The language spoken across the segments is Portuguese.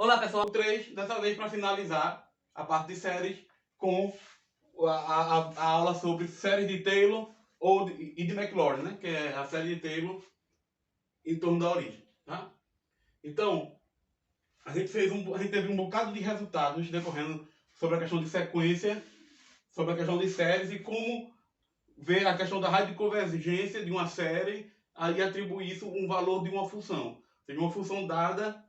Olá pessoal, 3, dessa vez para finalizar a parte de séries com a aula sobre séries de Taylor e de McLaurin, né? Que é a série de Taylor em torno da origem. Tá? Então, a gente teve um bocado de resultados decorrendo sobre a questão de sequência, sobre a questão de séries e como ver a questão da radioconvergência de uma série e atribuir isso um valor de uma função. Ou seja, uma função dada,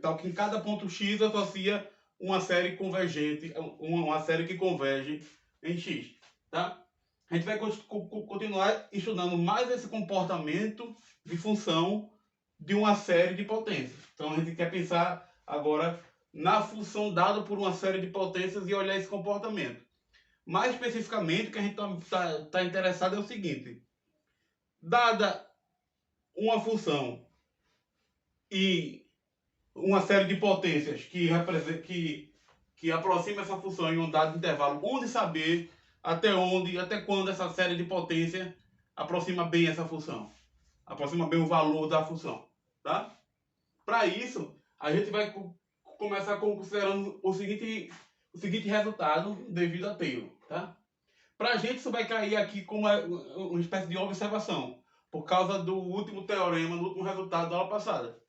tal que em cada ponto x associa uma série convergente, uma série que converge em x. Tá? A gente vai continuar estudando mais esse comportamento de função de uma série de potências. Então a gente quer pensar agora na função dada por uma série de potências e olhar esse comportamento. Mais especificamente, o que a gente tá interessado é o seguinte: dada uma função e uma série de potências que aproxima essa função em um dado intervalo, onde saber até quando essa série de potências aproxima bem essa função, aproxima bem o valor da função, tá? Para isso, a gente vai começar considerando o seguinte resultado devido a Taylor, tá? Para a gente, isso vai cair aqui como uma espécie de observação, por causa do último teorema, do último resultado da aula passada,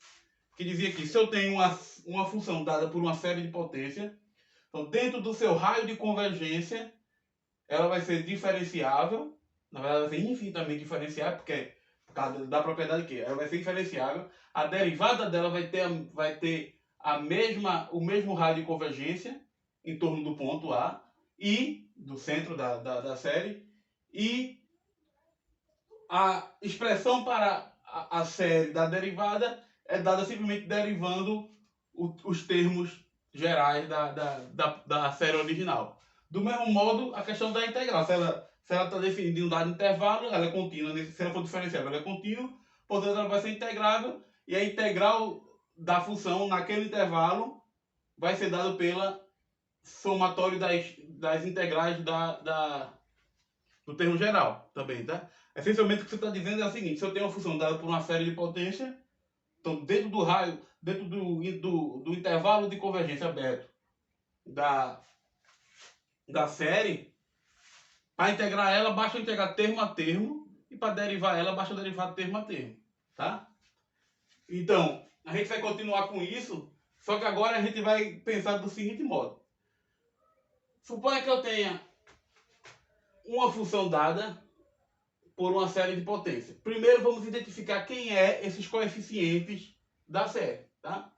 que dizia que se eu tenho uma função dada por uma série de potências, então dentro do seu raio de convergência, ela vai ser diferenciável, na verdade vai ser infinitamente diferenciável, porque por causa da propriedade que ela vai ser diferenciável, a derivada dela vai ter o mesmo raio de convergência em torno do ponto A e do centro da série, e a expressão para a série da derivada é dada simplesmente derivando os termos gerais da série original. Do mesmo modo, a questão da integral. Se ela está definida em um dado intervalo, ela é contínua. Se ela for diferenciável, ela é contínua, portanto ela vai ser integrável, e a integral da função naquele intervalo vai ser dada pela somatório das integrais do termo geral também, tá? Essencialmente o que você está dizendo é o seguinte: se eu tenho uma função dada por uma série de potência, então dentro do raio, dentro do intervalo de convergência aberto da série, para integrar ela, basta integrar termo a termo, e para derivar ela, basta derivar termo a termo, tá? Então, a gente vai continuar com isso, só que agora a gente vai pensar do seguinte modo. Suponha que eu tenha uma função dada por uma série de potências. Primeiro vamos identificar quem é esses coeficientes da série, tá?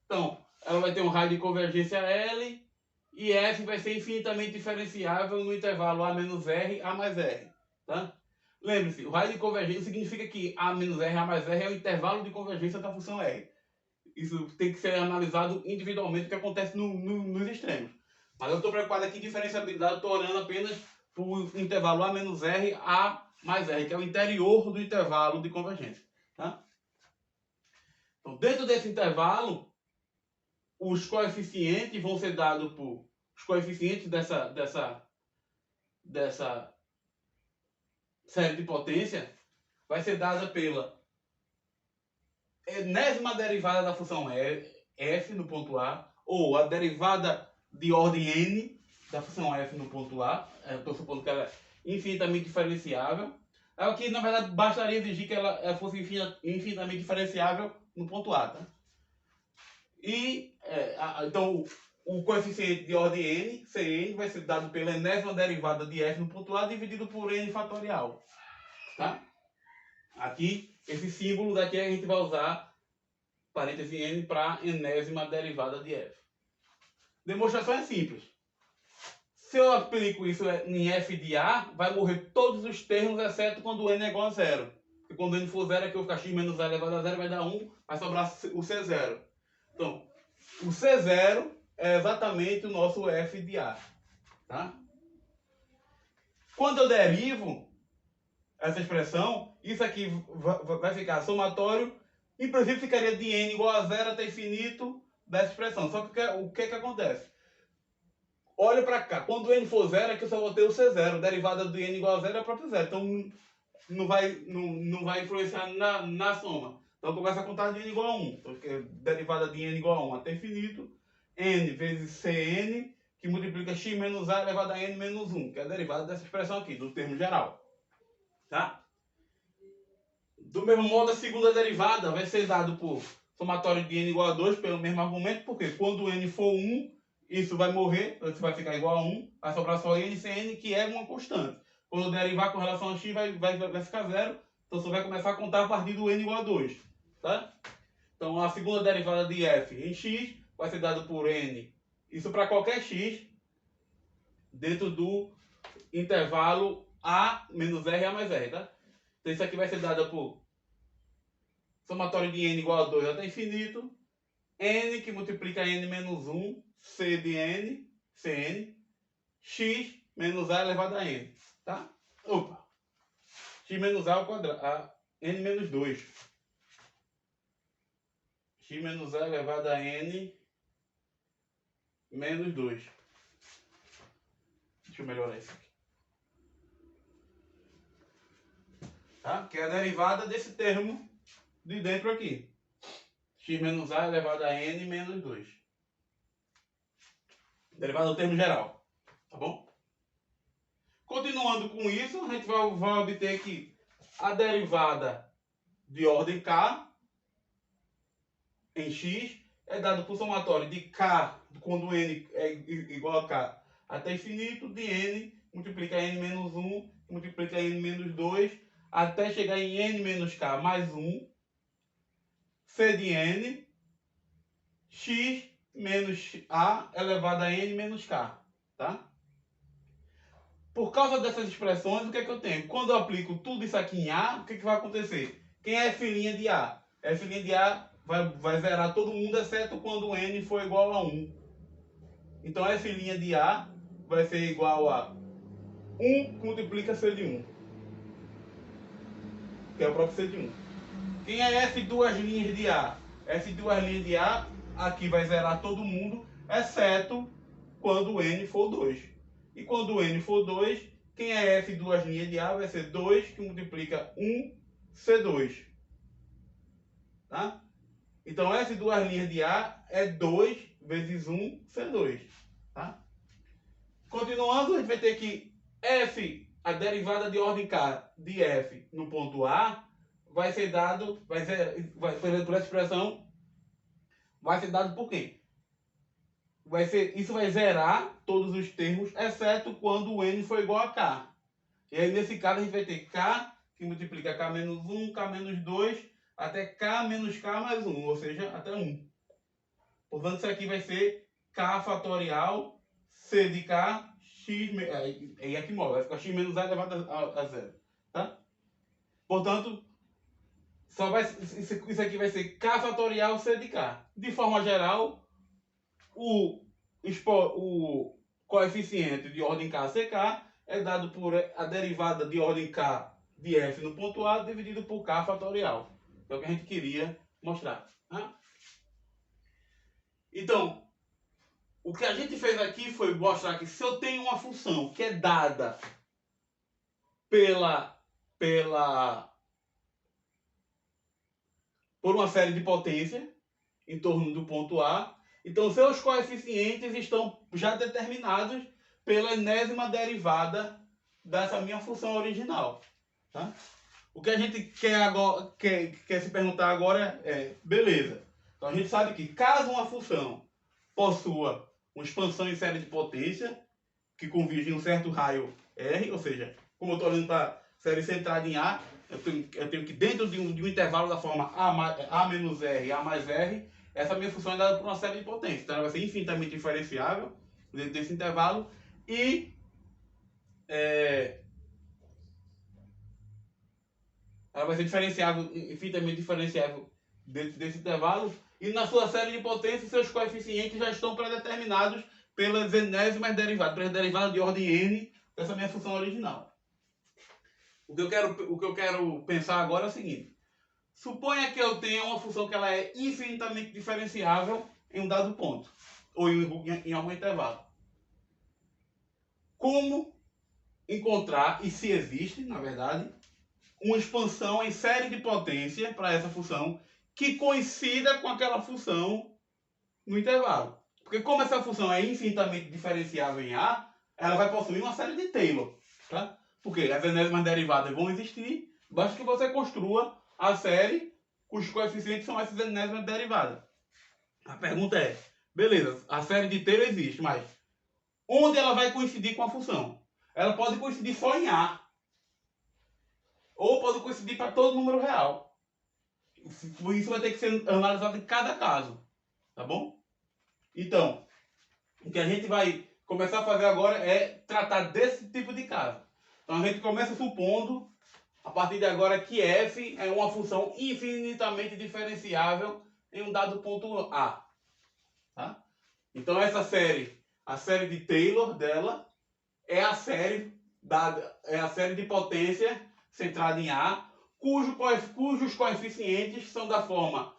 Então, ela vai ter um raio de convergência L e F vai ser infinitamente diferenciável no intervalo A menos R, A mais R, tá? Lembre-se, o raio de convergência significa que A menos R, A mais R é o intervalo de convergência da função R. Isso tem que ser analisado individualmente, o que acontece nos extremos. Mas eu estou preocupado aqui em diferenciabilidade, eu estou olhando apenas para o intervalo A menos R, A mais R, que é o interior do intervalo de convergência. Tá? Então, dentro desse intervalo, os coeficientes vão ser dados por... Os coeficientes dessa série de potência vai ser dada pela enésima derivada da função f no ponto A, ou a derivada de ordem n da função f no ponto A. Eu estou supondo que ela é infinitamente diferenciável. Aqui, na verdade, bastaria exigir que ela fosse infinitamente diferenciável no ponto A. Tá? E, então, o coeficiente de ordem n, Cn, vai ser dado pela enésima derivada de f no ponto A dividido por n fatorial. Tá? Aqui, esse símbolo daqui a gente vai usar parêntese n para enésima derivada de f. Demonstração é simples. Se eu aplico isso em f de A, vai morrer todos os termos, exceto quando n é igual a zero. Porque quando n for zero, aqui eu ficar x menos a elevado a zero vai dar 1, vai sobrar o C0. Então, o C0 é exatamente o nosso f de A. Tá? Quando eu derivo essa expressão, isso aqui vai ficar somatório. Em princípio, ficaria de n igual a zero até infinito dessa expressão. Só que o que acontece? Olha para cá. Quando n for zero, aqui eu só vou ter o C0. Derivada de n igual a zero é o próprio zero. Então, não vai influenciar na soma. Então começa a contar de n igual a 1. Porque derivada de n igual a 1 até infinito. N vezes Cn, que multiplica x menos a elevado a n menos 1. Que é a derivada dessa expressão aqui, do termo geral. Tá? Do mesmo modo, a segunda derivada vai ser dado por somatório de n igual a 2, pelo mesmo argumento, porque quando n for 1, isso vai morrer, isso vai ficar igual a 1, vai sobrar só n sem n, que é uma constante. Quando derivar com relação a x, vai ficar 0, então você vai começar a contar a partir do n igual a 2. Tá? Então, a segunda derivada de f em x vai ser dado por n, isso para qualquer x, dentro do intervalo a menos r e a mais r. Tá? Então, isso aqui vai ser dado por somatório de n igual a 2 até infinito, n que multiplica n menos 1, c de n, cn, x menos a elevado a n. Tá? Opa! X menos a ao quadrado, a n menos 2. X menos a elevado a n menos 2. Deixa eu melhorar isso aqui. Tá? Que é a derivada desse termo de dentro aqui. X menos a elevado a n menos 2. Derivada do termo geral. Tá bom? Continuando com isso, a gente vai obter que a derivada de ordem k em x é dada por somatório de k, quando n é igual a k, até infinito, de n multiplica n menos 1, multiplica n menos 2, até chegar em n menos k mais 1, c de n, x menos a elevado a n menos k. Tá? Por causa dessas expressões, o que é que eu tenho? Quando eu aplico tudo isso aqui em A, o que é que vai acontecer? Quem é f' de A? F' de A vai zerar todo mundo, exceto quando n for igual a 1. Então, f' de A vai ser igual a 1 que multiplica C de 1. Que é o próprio C de 1. Quem é f duas linhas de A? F duas linhas de A, aqui vai zerar todo mundo, exceto quando n for 2. E quando n for 2, quem é f duas linhas de A vai ser 2 que multiplica 1 C2. Tá? Então, f duas linhas de A é 2 vezes 1 C2. Tá? Continuando, a gente vai ter que f, a derivada de ordem k de f no ponto A, vai ser dado, por essa expressão, vai ser dado por quê? Isso vai zerar todos os termos, exceto quando o n for igual a k. E aí, nesse caso, a gente vai ter k, que multiplica k menos 1, k menos 2, até k menos k mais 1, ou seja, até 1. Portanto, isso aqui vai ser k fatorial, c de k, x, e aqui móvel, vai ficar x menos a elevado a 0. Tá? Portanto, isso aqui vai ser k fatorial, c de k. De forma geral, o coeficiente de ordem k, ck, é dado por a derivada de ordem k de f no ponto A dividido por k fatorial. É o que a gente queria mostrar. Né? Então, o que a gente fez aqui foi mostrar que se eu tenho uma função que é dada por uma série de potência em torno do ponto A, então seus coeficientes estão já determinados pela enésima derivada dessa minha função original. Tá? O que a gente quer se perguntar agora é, beleza, então a gente sabe que caso uma função possua uma expansão em série de potência, que converge em um certo raio R, ou seja, como eu estou olhando para a série centrada em A, eu tenho que dentro de um intervalo da forma A menos R e A mais R, essa minha função é dada por uma série de potências. Então ela vai ser infinitamente diferenciável dentro desse intervalo e ela vai ser infinitamente diferenciável dentro desse intervalo e na sua série de potências seus coeficientes já estão pré-determinados pelas enésimas derivadas, pelas derivadas de ordem n dessa minha função original. O que eu quero pensar agora é o seguinte. Suponha que eu tenha uma função que ela é infinitamente diferenciável em um dado ponto, ou em algum intervalo. Como encontrar, e se existe, na verdade, uma expansão em série de potência para essa função que coincida com aquela função no intervalo. Porque como essa função é infinitamente diferenciável em A, ela vai possuir uma série de Taylor. Tá? Porque as enésimas derivadas vão existir, basta que você construa a série cujos coeficientes são essas enésimas derivadas. A pergunta é, beleza, a série de Taylor existe, mas onde ela vai coincidir com a função? Ela pode coincidir só em A. Ou pode coincidir para todo número real. Por isso vai ter que ser analisado em cada caso. Tá bom? Então, o que a gente vai começar a fazer agora é tratar desse tipo de caso. Então a gente começa supondo, a partir de agora, que f é uma função infinitamente diferenciável em um dado ponto A. Tá? Então essa série, a série de Taylor dela, é a série de potência centrada em A, cujos coeficientes são da forma,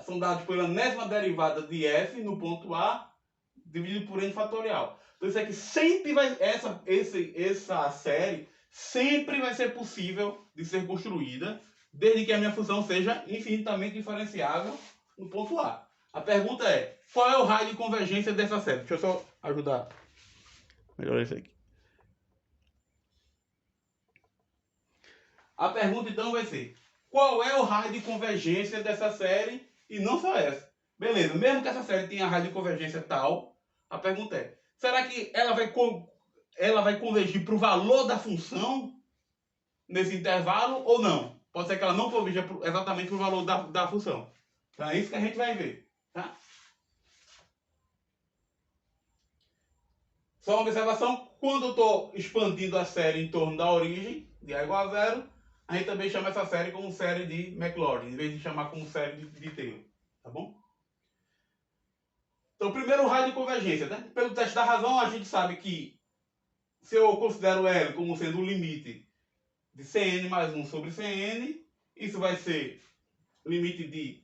são dados pela enésima derivada de f no ponto A, dividido por n fatorial. Então isso aqui sempre vai, essa série sempre vai ser possível de ser construída, desde que a minha função seja infinitamente diferenciável no ponto A. A pergunta é, qual é o raio de convergência dessa série? Deixa eu só ajudar a melhorar isso aqui. A pergunta então vai ser, qual é o raio de convergência dessa série e não só essa? Beleza, mesmo que essa série tenha raio de convergência tal, a pergunta é, será que ela vai convergir para o valor da função nesse intervalo ou não? Pode ser que ela não converja exatamente para o valor da função. Então é isso que a gente vai ver. Tá? Só uma observação, quando eu estou expandindo a série em torno da origem, de A igual a zero, a gente também chama essa série como série de Maclaurin, em vez de chamar como série de Taylor. Tá bom? Então, primeiro o raio de convergência. Né? Pelo teste da razão, a gente sabe que se eu considero L como sendo o limite de Cn mais 1 sobre Cn, isso vai ser o limite de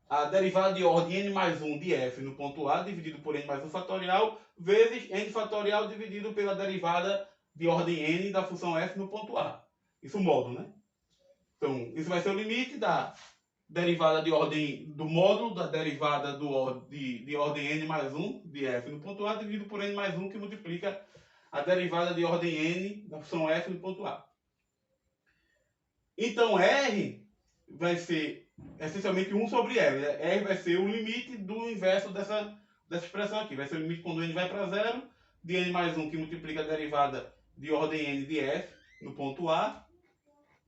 a derivada de ordem n mais 1 de f no ponto A, dividido por n mais 1 fatorial, vezes n fatorial dividido pela derivada de ordem n da função f no ponto A. Isso módulo, né? Então, isso vai ser o limite da derivada de ordem do módulo da derivada de ordem n mais 1 de f no ponto A, dividido por n mais 1, que multiplica a derivada de ordem n da função f no ponto A. Então, R vai ser essencialmente 1 sobre R. R vai ser o limite do inverso dessa expressão aqui. Vai ser o limite quando n vai para zero, de n mais 1, que multiplica a derivada de ordem n de f no ponto A,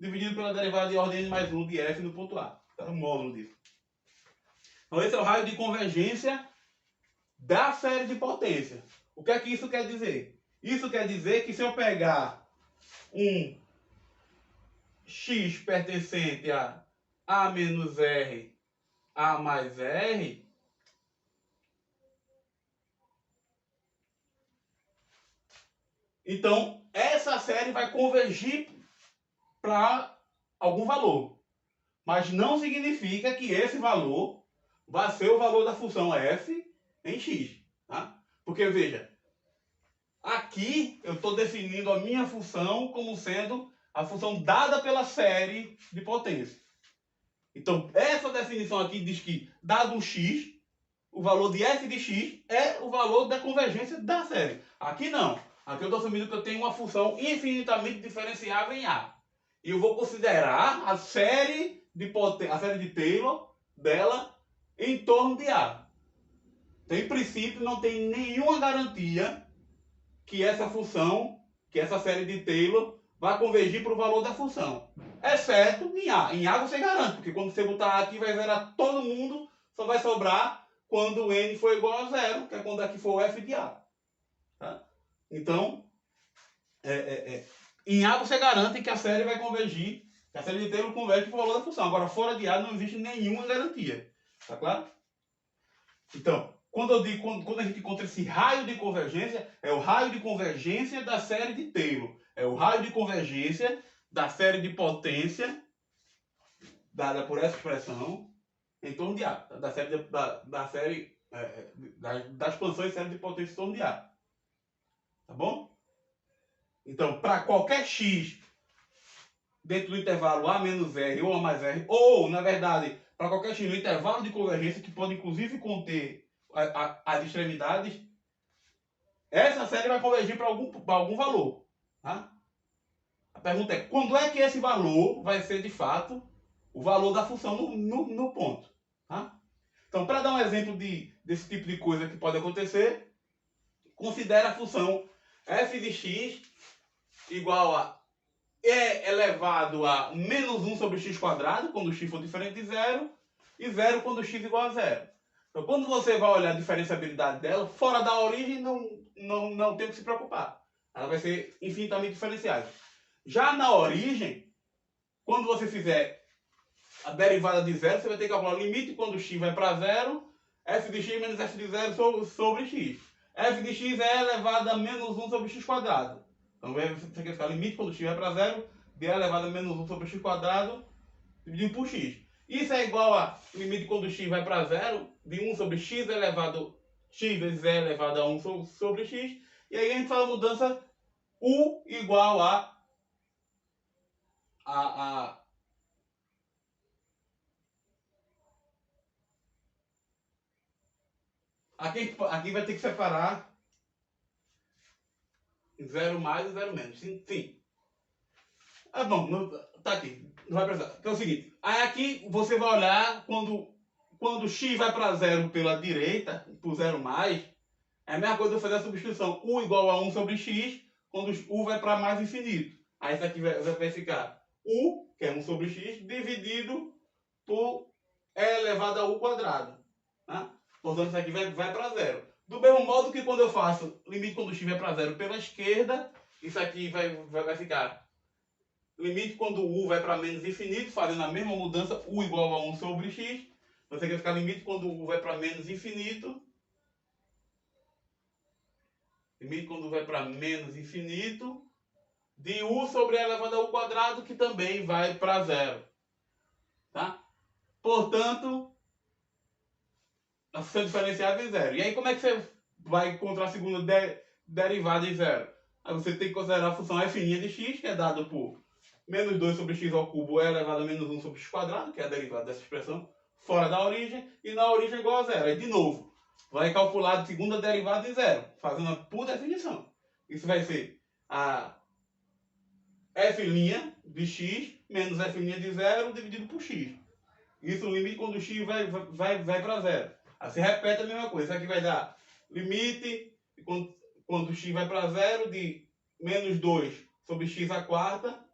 dividido pela derivada de ordem n mais 1 de f no ponto A. Tá o módulo disso. Então esse é o raio de convergência da série de potência. O que é que isso quer dizer? Isso quer dizer que se eu pegar um x pertencente a menos R, A mais R, então essa série vai convergir para algum valor. Mas não significa que esse valor vai ser o valor da função f em x. Tá? Porque, veja, aqui eu estou definindo a minha função como sendo a função dada pela série de potência. Então, essa definição aqui diz que, dado um x, o valor de f de x é o valor da convergência da série. Aqui não. Aqui eu estou assumindo que eu tenho uma função infinitamente diferenciável em A. E eu vou considerar a série de Taylor dela em torno de A. Então, em princípio, não tem nenhuma garantia que essa função, que essa série de Taylor, vai convergir para o valor da função. Exceto em A. Em A você garante, porque quando você botar A aqui, vai zerar todo mundo, só vai sobrar quando n for igual a zero, que é quando aqui for o f de A. Tá? Então, em A você garante que a série vai convergir, que a série de Taylor converge para o valor da função. Agora, fora de A não existe nenhuma garantia. Tá claro? Então, quando a gente encontra esse raio de convergência, é o raio de convergência da série de Taylor. É o raio de convergência da série de potência, dada por essa expressão, em torno de A. Da expansão em série de potência em torno de A. Tá bom? Então, para qualquer x dentro do intervalo A menos R ou A mais R, ou, na verdade, para qualquer x no intervalo de convergência, que pode inclusive conter as extremidades, essa série vai convergir para algum valor. Tá? A pergunta é, quando é que esse valor vai ser de fato o valor da função no ponto? Tá? Então, para dar um exemplo desse tipo de coisa que pode acontecer, considere a função f de x igual a e elevado a menos 1 sobre x quadrado, quando x for diferente de zero, e zero quando x igual a zero. Então, quando você vai olhar a diferenciabilidade dela, fora da origem, não tem que se preocupar. Ela vai ser infinitamente diferenciável. Já na origem, quando você fizer a derivada de zero, você vai ter que calcular o limite quando x vai para zero, f de x menos f de zero sobre x. F de x é elevado a menos 1 sobre x quadrado. Então você quer ficar limite quando x vai para zero, de elevado a menos 1 sobre x quadrado, dividido por x. Isso é igual a limite quando x vai para zero, de 1 sobre x elevado, x vezes e elevado a 1 sobre x. E aí a gente faz a mudança u igual aqui vai ter que separar 0 mais e 0 menos. Sim. Ah, bom, tá aqui. Não vai precisar. Então é o seguinte. Aí aqui você vai olhar quando x vai para 0 pela direita, por 0 mais, é a mesma coisa eu fazer a substituição. U igual a 1 sobre x, quando u vai para mais infinito. Aí isso aqui vai ficar u, que é 1 sobre x, dividido por e elevado a u quadrado. Tá? Portanto, isso aqui vai para zero. Do mesmo modo que quando eu faço limite quando x vai para zero pela esquerda, isso aqui vai ficar limite quando u vai para menos infinito, fazendo a mesma mudança, u igual a 1 sobre x. Você quer ficar limite quando u vai para menos infinito. Limite quando u vai para menos infinito, de u sobre e elevado a u quadrado, que também vai para zero. Tá? Portanto, a função diferenciada é zero. E aí como é que você vai encontrar a segunda derivada em zero? Aí você tem que considerar a função f' de x, que é dada por menos 2 sobre x ao cubo é elevado a menos 1 sobre x quadrado, que é a derivada dessa expressão, fora da origem, e na origem igual a zero. Aí, de novo, vai calcular a segunda derivada em zero, fazendo por definição. Isso vai ser a f' de x menos f' de zero dividido por x. Isso o limite quando o x vai para zero. Aí você repete a mesma coisa. Isso aqui vai dar limite quando o x vai para zero de menos 2 sobre x à quarta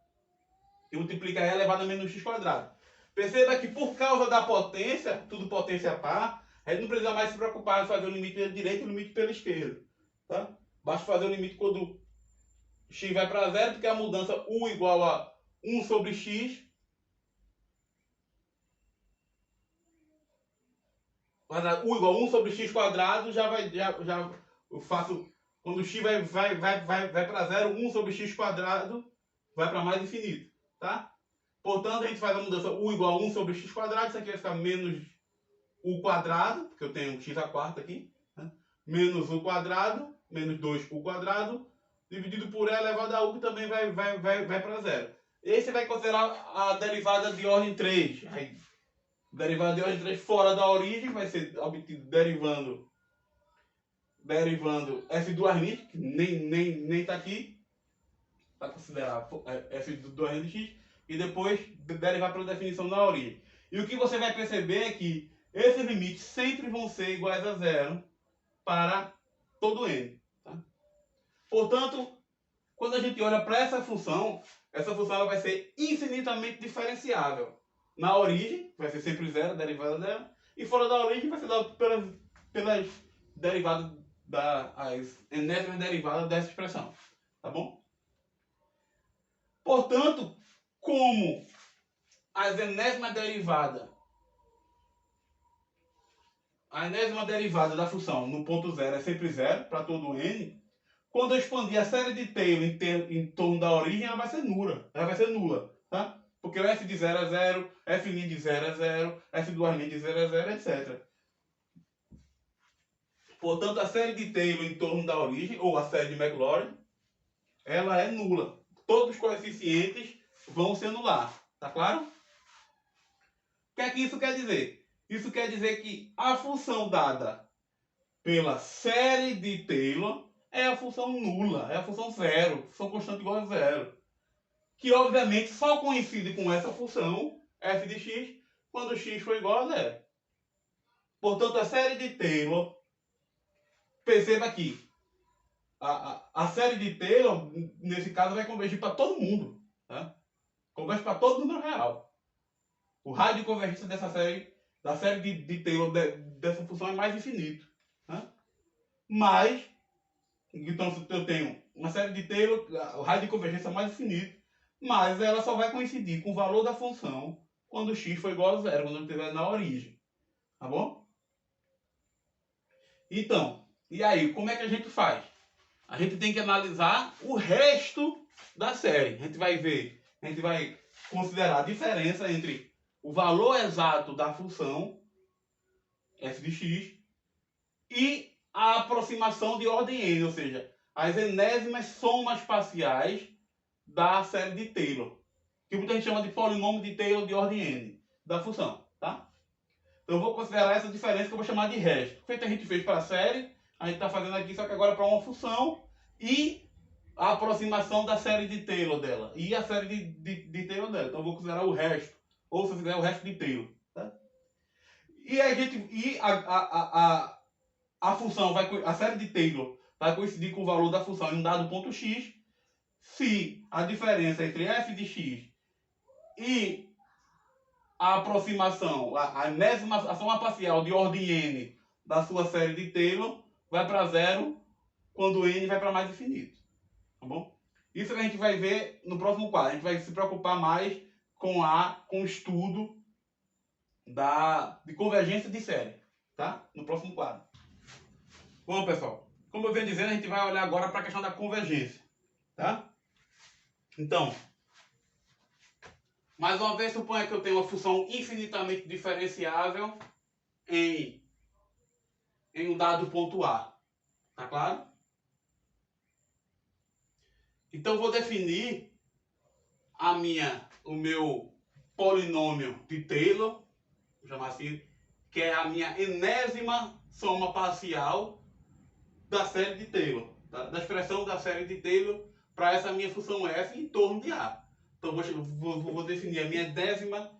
e multiplica e elevado a menos x quadrado. Perceba que por causa da potência, tudo potência par, a gente não precisa mais se preocupar em fazer o limite pela direita e o limite pela esquerda. Tá? Basta fazer o limite quando x vai para zero, porque a mudança u igual a 1 sobre x. U igual a 1 sobre x quadrado, já eu faço, quando x vai para zero, 1 sobre x quadrado vai para mais infinito, tá? Portanto, a gente faz a mudança u igual a 1 sobre x quadrado, isso aqui vai ficar menos u quadrado, porque eu tenho x à quarta aqui, né? Menos u quadrado, menos 2u quadrado, dividido por e elevado a u, que também vai para zero. E aí você vai considerar a derivada de ordem 3. Aí, derivada de ordem 3 fora da origem vai ser obtido derivando f duas vezes, que nem está aqui, para considerar f duas vezes x, e depois derivar pela definição na origem. E o que você vai perceber é que esses limites sempre vão ser iguais a zero para todo n. Tá? Portanto, quando a gente olha para essa função ela vai ser infinitamente diferenciável. Na origem, vai ser sempre zero, a derivada dela. E fora da origem, vai ser dado pelas derivadas, as enésimas derivadas dessa expressão. Tá bom? Portanto, como a enésima derivada da função no ponto zero é sempre zero para todo n, quando eu expandir a série de Taylor em torno da origem, ela vai ser nula. Tá? Porque o f de 0 é 0, f' de 0 é 0, f duas linhas de 0 é 0, etc. Portanto, a série de Taylor em torno da origem, ou a série de Maclaurin, ela é nula. Todos os coeficientes vão se anular. Tá claro? que é que isso quer dizer? Isso quer dizer que a função dada pela série de Taylor é a função nula, é a função zero, função constante igual a zero. Que obviamente só coincide com essa função, f de x, quando x for igual a zero. Portanto, a série de Taylor, perceba aqui, a série de Taylor, nesse caso, vai convergir para todo mundo. Tá? Converge para todo número real. O raio de convergência dessa série, da série de Taylor dessa função é mais infinito. Tá? Mas, então se eu tenho uma série de Taylor, o raio de convergência é mais infinito, mas ela só vai coincidir com o valor da função quando x for igual a zero, quando eu estiver na origem. Tá bom? Então, e aí, como é que a gente faz? A gente tem que analisar o resto da série. A gente vai ver, a gente vai considerar a diferença entre o valor exato da função f de x e a aproximação de ordem n, ou seja, as enésimas somas parciais da série de Taylor, que muita gente chama de polinômio de Taylor de ordem n, da função, tá? Então eu vou considerar essa diferença que eu vou chamar de resto. Feito a gente fez para a série, a gente está fazendo aqui só que agora para uma função e a aproximação da série de Taylor dela e a série de Taylor dela. Então eu vou considerar o resto, ou se quiser o resto de Taylor, tá? E a função a série de Taylor vai coincidir com o valor da função em um dado ponto x se a diferença entre f de x e a aproximação, a soma parcial de ordem n da sua série de Taylor vai para zero quando n vai para mais infinito. Tá bom? Isso que a gente vai ver no próximo quadro. A gente vai se preocupar mais com o estudo de convergência de série. Tá? No próximo quadro. Bom, pessoal, como eu venho dizendo, a gente vai olhar agora para a questão da convergência. Tá? Então, mais uma vez, suponha que eu tenho uma função infinitamente diferenciável em um dado ponto A. Tá claro? Então, eu vou definir o meu polinômio de Taylor, vou chamar assim, que é a minha enésima soma parcial da série de Taylor, tá? Da expressão da série de Taylor para essa minha função f em torno de A. Então, vou definir a minha décima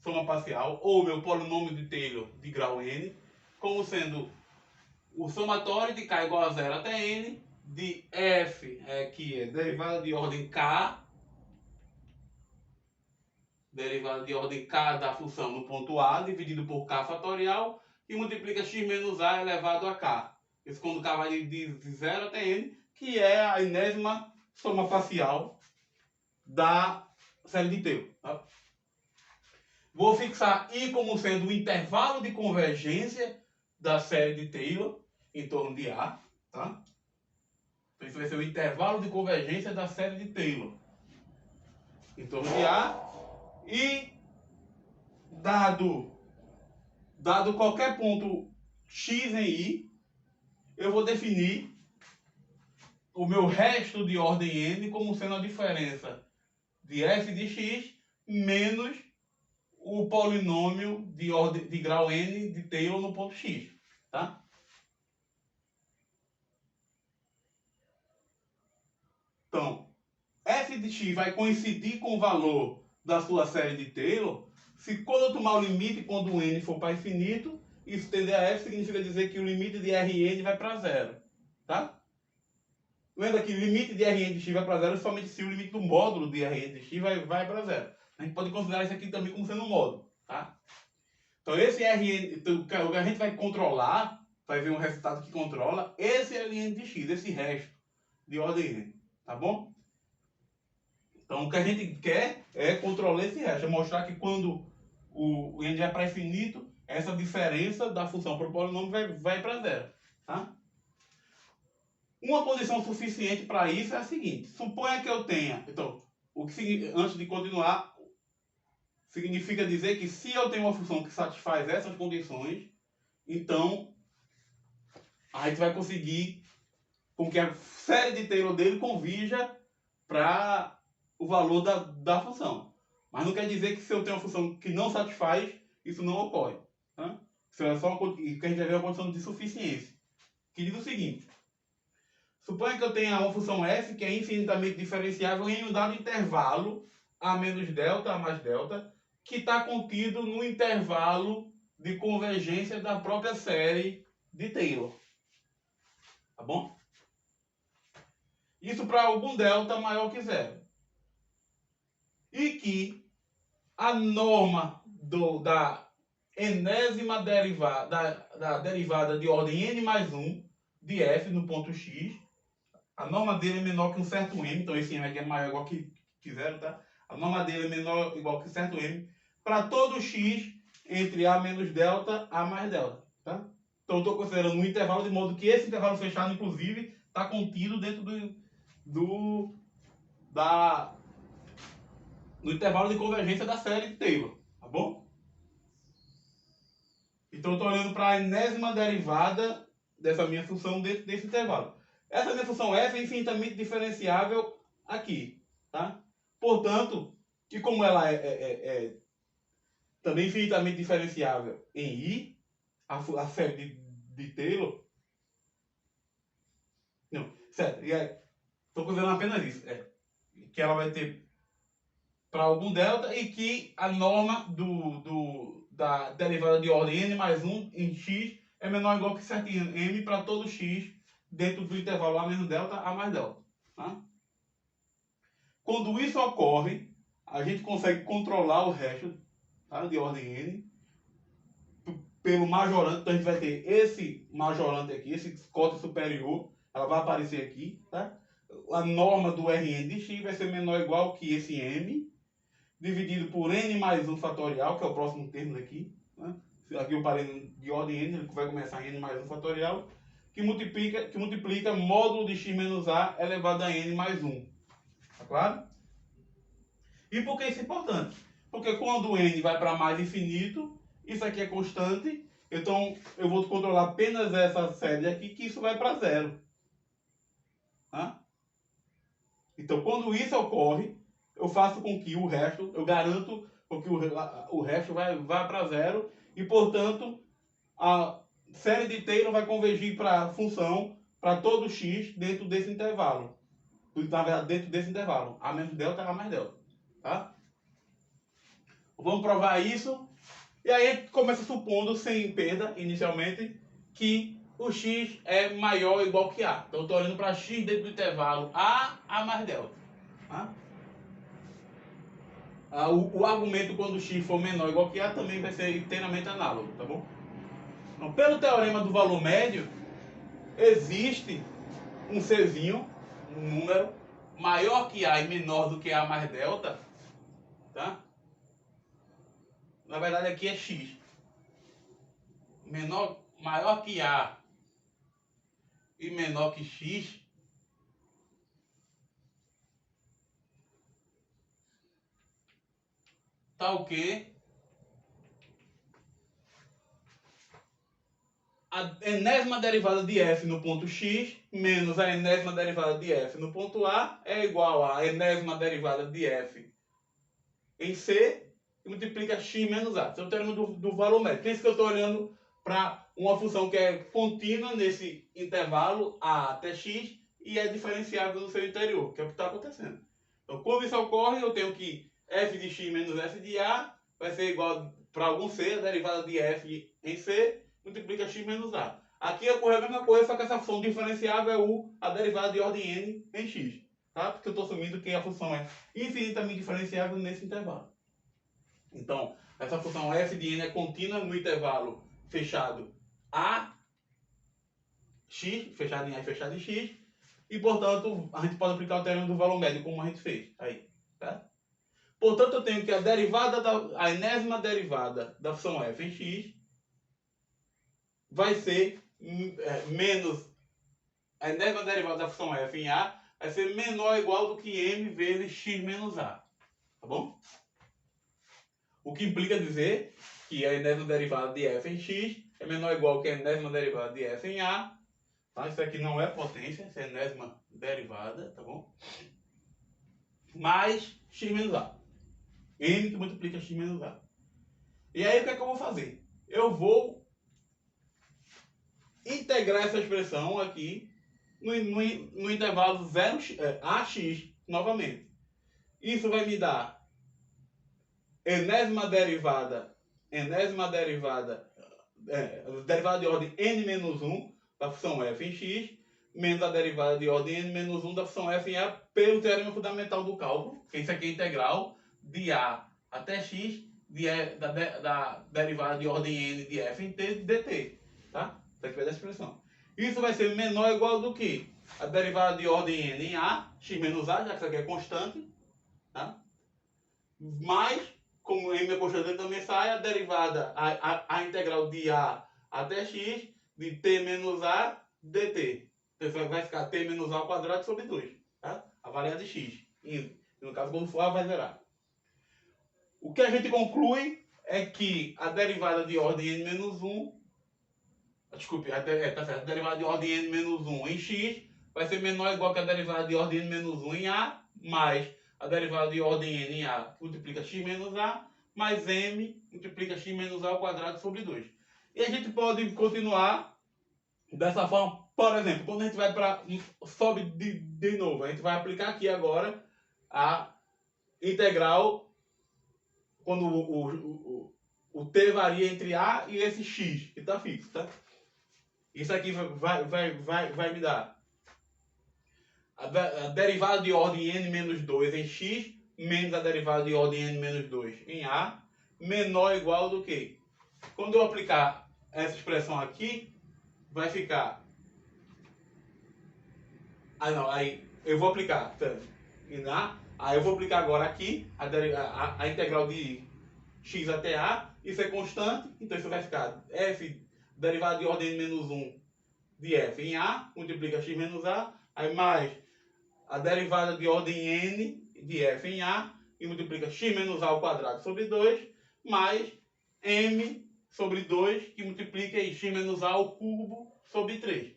soma parcial, ou meu polinômio de Taylor de grau n, como sendo o somatório de k igual a zero até n, de f, que é derivada de ordem k, derivada de ordem k da função no ponto A, dividido por k fatorial, e multiplica x menos a elevado a k. Isso quando k vai de 0 até n, que é a enésima soma parcial da série de Taylor. Tá? Vou fixar I como sendo o intervalo de convergência da série de Taylor em torno de A. Tá? Então isso vai ser o intervalo de convergência da série de Taylor em torno de A. E dado qualquer ponto x em I, eu vou definir o meu resto de ordem n como sendo a diferença de f de x menos o polinômio de grau n de Taylor no ponto x. Tá? Então, f de x vai coincidir com o valor da sua série de Taylor se quando eu tomar o limite quando o n for para infinito, isso tender a f significa dizer que o limite de Rn vai para zero. Tá? Lembra que o limite de Rn de x vai para zero somente se o limite do módulo de Rn de x vai para zero. A gente pode considerar isso aqui também como sendo um módulo. Tá? Então esse Rn, o que a gente vai controlar, vai ver um resultado que controla esse Rn de x, esse resto de ordem n. Tá bom? Então o que a gente quer é controlar esse resto, é mostrar que quando o n vai para infinito, essa diferença da função para o polinômio vai para zero. Tá? Uma condição suficiente para isso é a seguinte: suponha que eu tenha. Então, antes de continuar, significa dizer que se eu tenho uma função que satisfaz essas condições, então a gente vai conseguir com que a série de Taylor dele convirja para o valor da função. Mas não quer dizer que se eu tenho uma função que não satisfaz, isso não ocorre. Tá? Isso é só que a gente vai ver a condição de suficiência. Que diz o seguinte: suponha que eu tenha uma função f que é infinitamente diferenciável em um dado intervalo a menos delta, a mais delta, que está contido no intervalo de convergência da própria série de Taylor. Tá bom? Isso para algum delta maior que zero. E que a norma da enésima derivada, da derivada de ordem n mais 1 de f no ponto x, a norma dele é menor que um certo m, então esse m aqui é maior ou igual que zero, tá? A norma dele é menor ou igual que certo m para todo x entre a menos delta, a mais delta, tá? Então eu estou considerando um intervalo de modo que esse intervalo fechado, inclusive, está contido dentro no intervalo de convergência da série de Taylor, tá bom? Então eu estou olhando para a enésima derivada dessa minha função dentro desse intervalo. Essa minha função f é infinitamente diferenciável aqui, tá? Portanto, que como ela é também infinitamente diferenciável em I, a série de Taylor, não, certo, estou considerando apenas isso, que ela vai ter para algum delta e que a norma da derivada de ordem n mais 1 em x é menor ou igual que certo m para todo x dentro do intervalo a menos delta, a mais delta. Tá? Quando isso ocorre, a gente consegue controlar o resto, tá, de ordem n pelo majorante. Então a gente vai ter esse majorante aqui, esse cote superior, ela vai aparecer aqui. Tá? A norma do Rn de x vai ser menor ou igual que esse m, dividido por n mais 1 fatorial, que é o próximo termo daqui. Né? Aqui eu parei de ordem n, ele vai começar em n mais 1 fatorial, que multiplica módulo de x menos a elevado a n mais 1. Tá claro? E por que isso é importante? Porque quando n vai para mais infinito, isso aqui é constante, então eu vou controlar apenas essa série aqui, que isso vai para zero. Tá? Então quando isso ocorre, eu faço com que o resto, eu garanto com que o resto vai para zero e, portanto, a série de Taylor vai convergir para a função para todo x dentro desse intervalo. Na verdade, dentro desse intervalo. A menos delta, a mais delta. Tá? Vamos provar isso. E aí a gente começa supondo, sem perda, inicialmente, que o x é maior ou igual que a. Então eu estou olhando para x dentro do intervalo a mais delta. Tá? O argumento quando x for menor ou igual que a também vai ser inteiramente análogo, tá bom? Então, pelo teorema do valor médio, existe um Czinho, um número, maior que a e menor do que a mais delta, tá? Na verdade aqui é x. Maior que a e menor que x, tá o quê? A enésima derivada de f no ponto x menos a enésima derivada de f no ponto a é igual a enésima derivada de f em c e multiplica x menos a. Esse é o termo do valor médio. Pensa que eu estou olhando para uma função que é contínua nesse intervalo a até x e é diferenciável no seu interior, que é o que está acontecendo. Então, quando isso ocorre, eu tenho que f de x menos f de a vai ser igual para algum c, a derivada de f em c multiplica x menos a. Aqui ocorre a mesma coisa, só que essa função diferenciável é a derivada de ordem n em x. Tá? Porque eu estou assumindo que a função é infinitamente diferenciável nesse intervalo. Então, essa função f de n é contínua no intervalo fechado a x, fechado em a e fechado em x, e, portanto, a gente pode aplicar o teorema do valor médio, como a gente fez aí. Tá? Portanto, eu tenho que a enésima derivada da função f em x vai ser menos a enésima derivada da função f em a vai ser menor ou igual do que m vezes x menos a. Tá bom? O que implica dizer que a enésima derivada de f em x é menor ou igual que a enésima derivada de f em a. Tá? Isso aqui não é potência, isso é a enésima derivada, tá bom? Mais x menos a. M que multiplica x menos a. E aí o que é que eu vou fazer? Eu vou integrar essa expressão aqui no intervalo 0, ax novamente. Isso vai me dar enésima derivada de ordem n menos 1 da função f em x, menos a derivada de ordem n menos 1 da função f em a pelo teorema fundamental do cálculo, que isso aqui é integral de a até x da derivada de ordem n de f em t dt. Tá? Isso aqui vai dar a expressão. Isso vai ser menor ou igual do que a derivada de ordem n em a, x menos a, já que isso aqui é constante, tá? Mais, como m é constante, também sai a derivada, a integral de a até x de t menos a dt. Então vai ficar t menos a ao quadrado sobre 2. Tá? A variável de x. E, no caso, quando for a, vai zerar. O que a gente conclui é que a derivada de ordem n menos 1, desculpe, tá certo, a derivada de ordem n menos 1 em x vai ser menor ou igual que a derivada de ordem n menos 1 em a, mais a derivada de ordem n em a multiplica x menos a, mais m multiplica x menos a ao quadrado sobre 2. E a gente pode continuar dessa forma. Por exemplo, quando a gente vai para sobe de novo, a gente vai aplicar aqui agora a integral quando o t varia entre a e esse x, que está fixo, tá? Isso aqui vai me dar a derivada de ordem n menos 2 em x, menos a derivada de ordem n menos 2 em a, menor ou igual do que? Quando eu aplicar essa expressão aqui, vai ficar... aí eu vou aplicar... Aí eu vou aplicar agora aqui a integral de x até a, isso é constante, então isso vai ficar f, derivada de ordem n menos 1 de f em a, multiplica x menos a, aí mais a derivada de ordem n de f em a, e multiplica x menos a ao quadrado sobre 2, mais m sobre 2, que multiplica x menos a ao cubo sobre 3.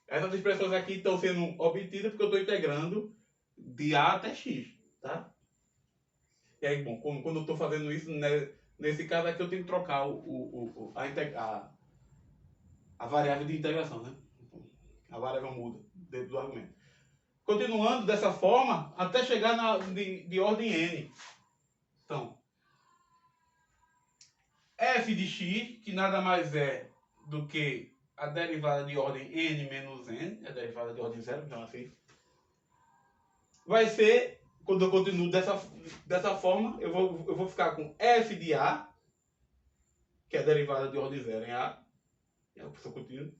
Essas expressões aqui estão sendo obtidas porque eu estou integrando de a até x, tá? E aí, bom, quando eu estou fazendo isso, né, nesse caso aqui eu tenho que trocar a variável de integração, né? A variável muda dentro do argumento. Continuando dessa forma, até chegar de ordem n. Então, f de x, que nada mais é do que a derivada de ordem n menos n, a derivada de ordem zero, então assim, vai ser, quando eu continuo dessa forma, eu vou ficar com f de a, que é a derivada de ordem zero em a, é a opção contínua,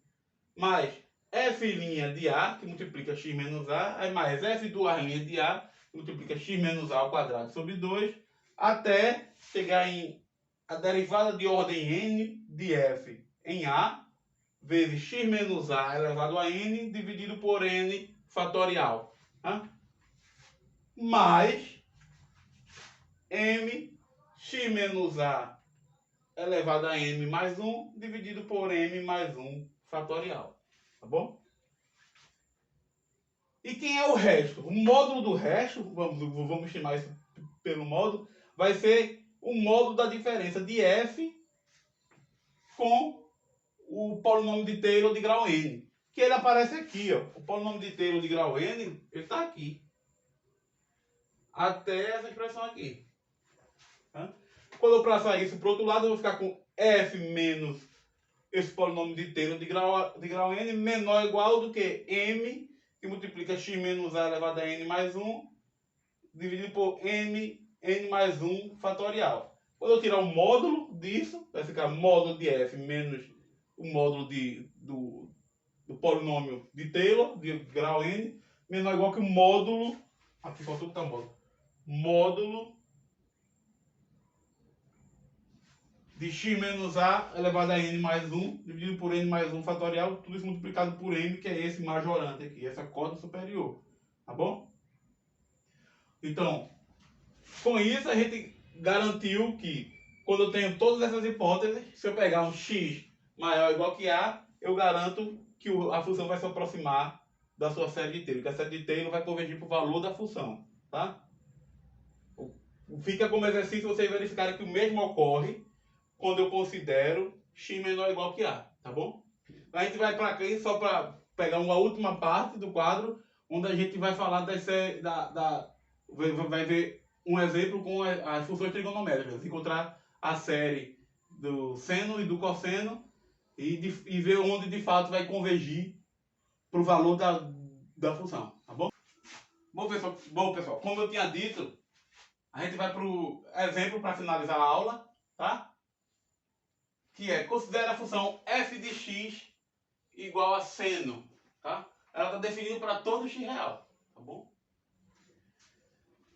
mais f' de a, que multiplica x menos a, aí mais f duas linhas de a, que multiplica x menos a ao quadrado sobre 2, até chegar em a derivada de ordem n de f em a, vezes x menos a elevado a n, dividido por n fatorial. Tá? Mais m x menos a elevado a n mais 1, dividido por m mais 1 fatorial. Tá bom? E quem é o resto? O módulo do resto, vamos chamar isso pelo módulo, vai ser o módulo da diferença de f com o polinômio de Taylor de grau n. Que ele aparece aqui, ó. O polinômio de Taylor de grau n, ele está aqui. Até essa expressão aqui. Tá? Quando eu passar isso para o outro lado, eu vou ficar com f menos esse polinômio de Taylor de grau n menor ou igual do que m, que multiplica x menos a elevado a n mais 1, dividido por n mais 1 fatorial. Quando eu tirar o módulo disso, vai ficar módulo de f menos o módulo do polinômio de Taylor, de grau n, menor ou igual que o módulo, aqui faltou botar módulo de x menos a elevado a n mais 1, dividido por n mais 1 fatorial, tudo isso multiplicado por m, que é esse majorante aqui, essa corda superior. Tá bom? Então, com isso a gente garantiu que, quando eu tenho todas essas hipóteses, se eu pegar um x maior ou igual que a, eu garanto que a função vai se aproximar da sua série de Taylor, que a série de Taylor vai convergir para o valor da função. Tá? Fica como exercício vocês verificarem que o mesmo ocorre quando eu considero x menor ou igual que a, tá bom? A gente vai para aqui só para pegar uma última parte do quadro, onde a gente vai falar vai ver um exemplo com as funções trigonométricas, encontrar a série do seno e do cosseno e ver onde de fato vai convergir para o valor da função, tá bom? Bom, pessoal, como eu tinha dito, a gente vai para o exemplo para finalizar a aula, tá? Que é, considera a função f de x igual a seno, tá? Ela está definida para todo x real, tá bom?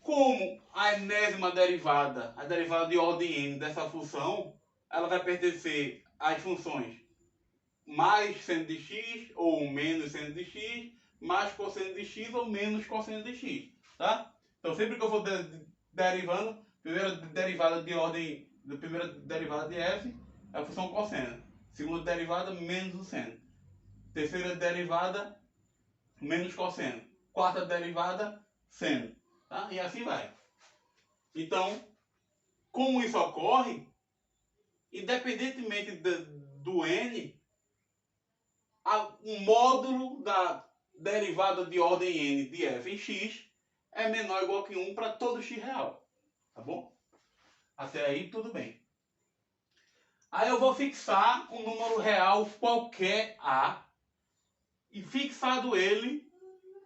Como a enésima derivada, a derivada de ordem n dessa função, ela vai pertencer às funções mais seno de x ou menos seno de x, mais cosseno de x ou menos cosseno de x, tá? Então sempre que eu for derivando, primeira derivada de f é a função cosseno, segunda derivada menos o seno, terceira derivada menos cosseno, quarta derivada seno, tá? E assim vai. Então, como isso ocorre, independentemente do n, o módulo da derivada de ordem n de f em x é menor ou igual que 1 para todo x real. Tá bom? Até aí tudo bem. Aí eu vou fixar um número real qualquer a, e fixado ele,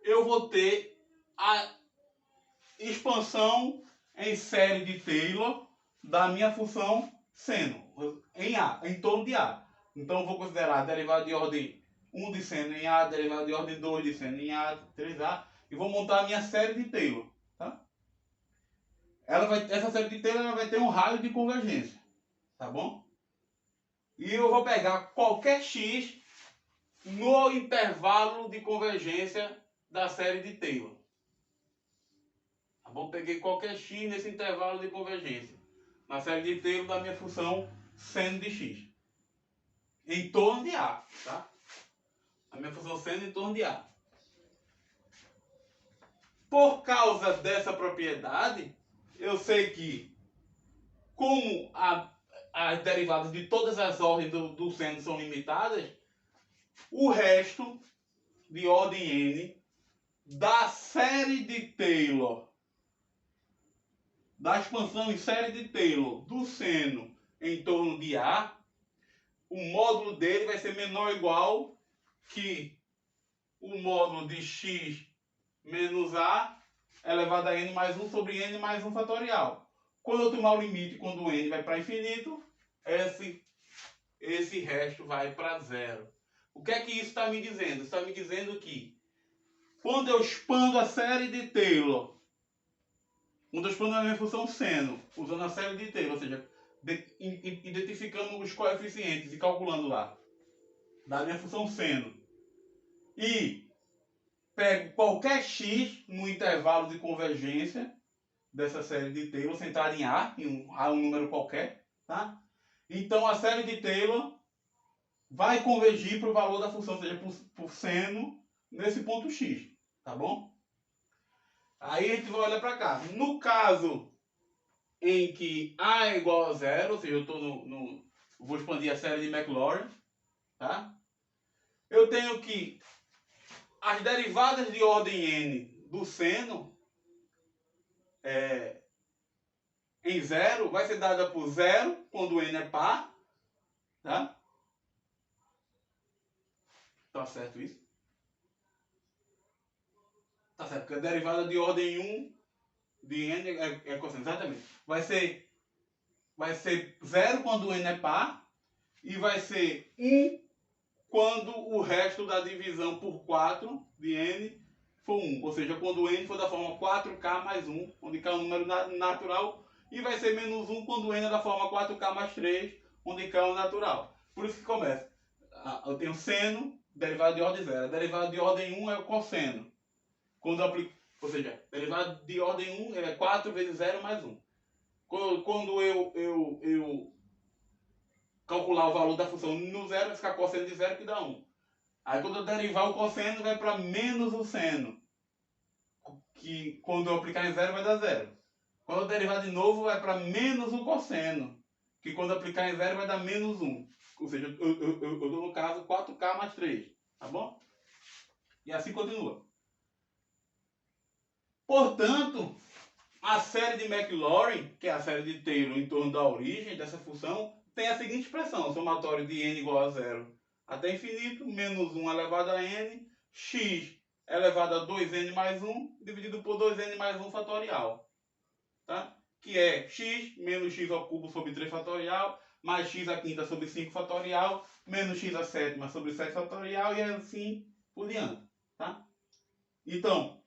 eu vou ter a expansão em série de Taylor da minha função seno, em torno de a. Então eu vou considerar a derivada de ordem 1 de seno em a, derivada de ordem 2 de seno em a, 3a, e vou montar a minha série de Taylor. Tá? Essa série de Taylor ela vai ter um raio de convergência. Tá bom? E eu vou pegar qualquer x no intervalo de convergência da série de Taylor. Tá bom? Peguei qualquer x nesse intervalo de convergência na série de Taylor da minha função seno de x. Em torno de a. Tá? A minha função seno em torno de a. Por causa dessa propriedade, eu sei que, como as derivadas de todas as ordens do seno são limitadas, o resto de ordem n da série de Taylor, da expansão em série de Taylor do seno em torno de a, o módulo dele vai ser menor ou igual que o módulo de x menos a elevado a n mais 1 sobre n mais 1 fatorial. Quando eu tomar o limite, quando o n vai para infinito, esse resto vai para zero. O que é que isso está me dizendo? Está me dizendo que quando eu expando a série de Taylor, quando eu expando a minha função seno, usando a série de Taylor, ou seja, identificando os coeficientes e calculando lá, da minha função seno, e pego qualquer x no intervalo de convergência dessa série de Taylor, centrada em A um número qualquer, tá? Então a série de Taylor vai convergir para o valor da função, ou seja, por seno, nesse ponto x, tá bom? Aí a gente vai olhar para cá. No caso em que A é igual a zero, ou seja, eu estou vou expandir a série de Maclaurin, tá? Eu tenho que as derivadas de ordem n do seno em zero vai ser dada por zero quando n é par, tá? Tá certo isso? Tá certo, porque a derivada de ordem 1 de n é constante, exatamente. Vai ser 0 quando n é par e vai ser 1 quando o resto da divisão por 4 de n for 1. Ou seja, quando n for da forma 4k mais 1, onde k é um número natural, e vai ser menos 1 quando n é da forma 4k mais 3, onde k é um natural. Por isso que começa. Eu tenho seno, derivada de ordem 0. A derivada de ordem 1 é o cosseno. Quando eu aplico, ou seja, derivada de ordem 1 é 4 vezes 0 mais 1. Quando eu calcular o valor da função no zero, vai ficar cosseno de 0 que dá 1. Aí quando eu derivar o cosseno, vai para menos o seno. Que quando eu aplicar em 0 vai dar 0. Quando eu derivar de novo, vai para menos o cosseno. que quando aplicar em zero vai dar menos 1. Ou seja, eu dou no caso 4K mais 3. Tá bom? E assim continua. Portanto, a série de Maclaurin, que é a série de Taylor em torno da origem dessa função, tem a seguinte expressão: somatório de n igual a 0 até infinito, menos 1 elevado a n, x elevado a 2n mais 1, dividido por 2n mais 1 fatorial. Tá? Que é x menos x ao cubo sobre 3 fatorial, mais x à quinta sobre 5 fatorial, menos x à sétima sobre 7 fatorial, e assim por diante. Tá? Então,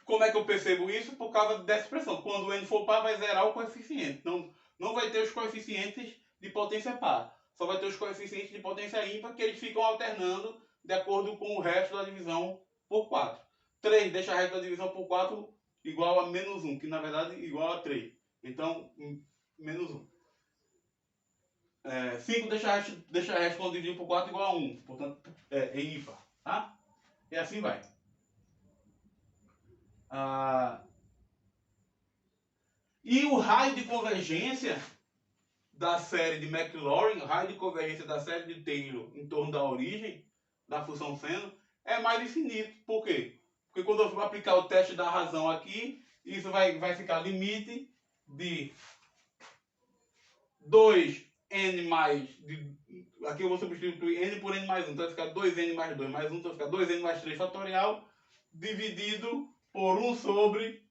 como é que eu percebo isso? Por causa dessa expressão. Quando o n for par, vai zerar o coeficiente. Não vai ter os coeficientes de potência par. Só vai ter os coeficientes de potência ímpar, que eles ficam alternando de acordo com o resto da divisão por 4. 3 deixa o resto da divisão por 4 igual a menos 1, que na verdade é igual a 3. Então, menos 1. 5 deixa o resto quando dividido por 4 igual a 1. Portanto, é ímpar. Tá? E assim vai. E o raio de convergência da série de Maclaurin, o raio de convergência da série de Taylor em torno da origem da função seno, é mais infinito. Por quê? Porque quando eu for aplicar o teste da razão aqui, isso vai ficar limite de 2n mais... aqui eu vou substituir n por n mais 1. Então vai ficar 2n mais 2 mais 1. Então vai ficar 2n mais 3 fatorial dividido por 1 sobre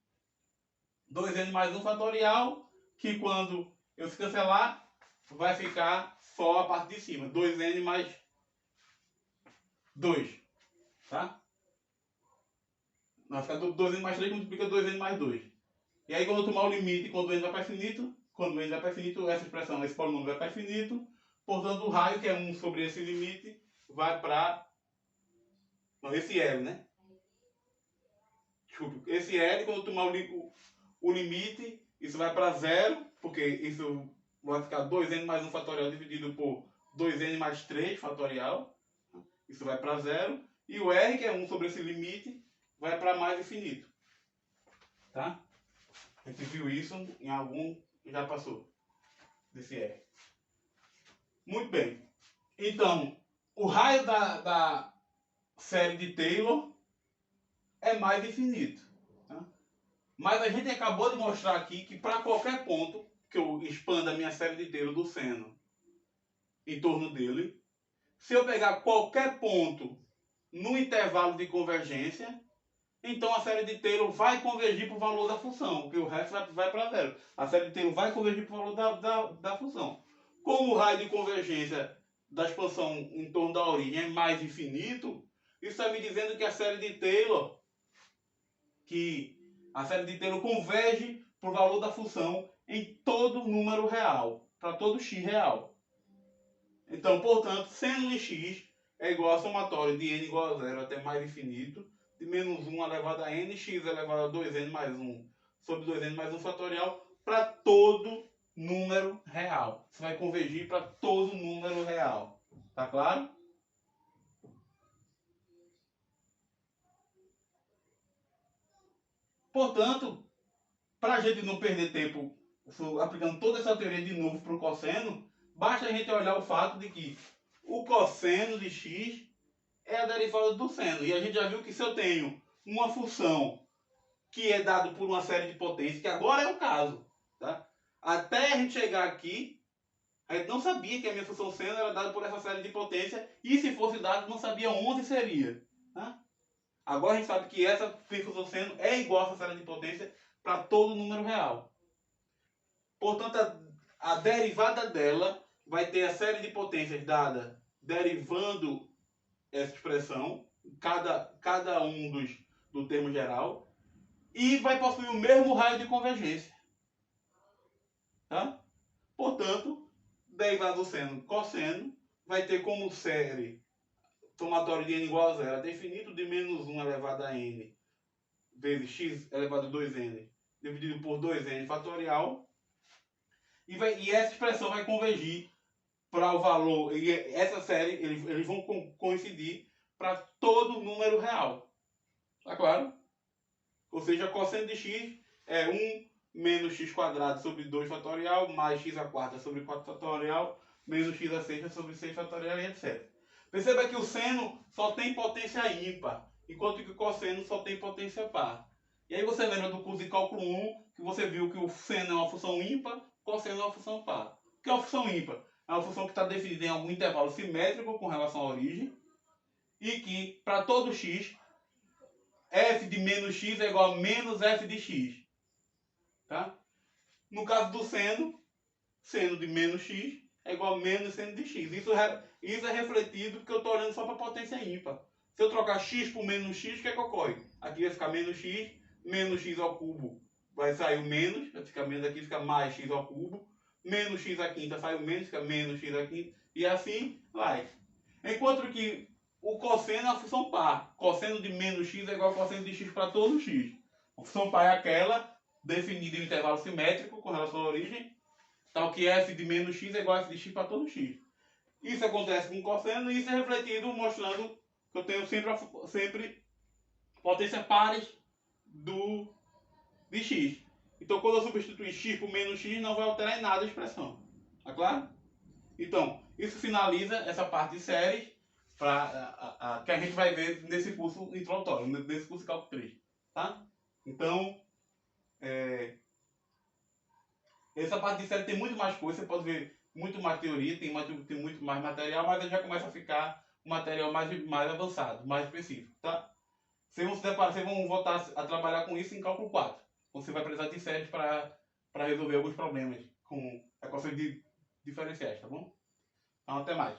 2n mais 1 fatorial, que quando eu se cancelar, vai ficar só a parte de cima. 2n mais 2. Tá? Vai ficar 2n mais 3 multiplica 2n mais 2. E aí quando eu tomar o limite, quando o n vai para infinito, essa expressão, esse polinômio vai para infinito. Portanto, o raio, que é 1 sobre esse limite, vai para... Não, esse L, né? Desculpa, esse L, quando eu tomar o limite, isso vai para 0, porque isso vai ficar 2n mais 1 fatorial dividido por 2n mais 3 fatorial. Isso vai para 0. E o R, que é 1 sobre esse limite, vai para mais infinito. Tá? A gente viu isso em algum... já passou desse R. Muito bem. Então, o raio da série de Taylor é mais infinito. Tá? Mas a gente acabou de mostrar aqui que para qualquer ponto que eu expanda a minha série de Taylor do seno em torno dele, se eu pegar qualquer ponto no intervalo de convergência, então a série de Taylor vai convergir para o valor da função, porque o resto vai para zero. A série de Taylor vai convergir para o valor da função. Como o raio de convergência da expansão em torno da origem é mais infinito, isso está me dizendo que a série de Taylor converge para o valor da função em todo número real, para todo x real. Então, portanto, seno de x é igual a somatório de n igual a 0 até mais infinito, de menos 1 elevado a n, x elevado a 2n mais 1 sobre 2n mais 1 fatorial, para todo número real. Você vai convergir para todo número real. Tá claro? Portanto, para a gente não perder tempo aplicando toda essa teoria de novo para o cosseno, basta a gente olhar o fato de que o cosseno de x é a derivada do seno. E a gente já viu que se eu tenho uma função que é dada por uma série de potências, que agora é o caso, tá? Até a gente chegar aqui, a gente não sabia que a minha função seno era dada por essa série de potências, e se fosse dado, não sabia onde seria. Tá? Agora a gente sabe que essa função seno é igual a essa série de potências para todo número real. Portanto, a derivada dela vai ter a série de potências dada derivando essa expressão, cada um do termo geral, e vai possuir o mesmo raio de convergência. Tá? Portanto, derivada do seno cosseno vai ter como série somatório de n igual a 0 até infinito de menos 1 elevado a n vezes x elevado a 2n dividido por 2n fatorial. E essa expressão vai convergir para o valor, e essa série, eles vão coincidir para todo número real. Tá claro? Ou seja, cosseno de x é 1 menos x quadrado sobre 2 fatorial, mais x a quarta sobre 4 fatorial, menos x a sexta sobre 6 fatorial e etc. Perceba que o seno só tem potência ímpar, enquanto que o cosseno só tem potência par. E aí você lembra do curso de cálculo 1, que você viu que o seno é uma função ímpar, o cosseno é uma função par. O que é uma função ímpar? É uma função que está definida em algum intervalo simétrico com relação à origem, e que, para todo x, f de menos x é igual a menos f de x. Tá? No caso do seno, seno de menos x é igual a menos seno de x. Isso é refletido porque eu estou olhando só para a potência ímpar. Se eu trocar x por menos x, o que é que ocorre? Aqui vai ficar menos x ao cubo vai sair o menos, vai ficar menos aqui, fica mais x ao cubo, menos x à quinta sai o menos, fica menos x à quinta, e assim vai. Enquanto que o cosseno é uma função par. Cosseno de menos x é igual a cosseno de x para todo x. A função par é aquela definida em intervalo simétrico com relação à origem, tal que f de menos x é igual a f de x para todo x. Isso acontece com o cosseno e isso é refletido mostrando que eu tenho sempre potências pares de x. Então, quando eu substituir x por menos x, não vai alterar em nada a expressão. Tá claro? Então, isso finaliza essa parte de séries que a gente vai ver nesse curso introdutório, nesse curso de cálculo 3. Tá? Então, essa parte de série tem muito mais coisa, você pode ver muito mais teoria, tem muito mais material, mas aí já começa a ficar um material mais avançado, mais específico. Tá? Vocês vão voltar a trabalhar com isso em cálculo 4. Você vai precisar de séries para resolver alguns problemas com equações diferenciais, tá bom? Então, até mais.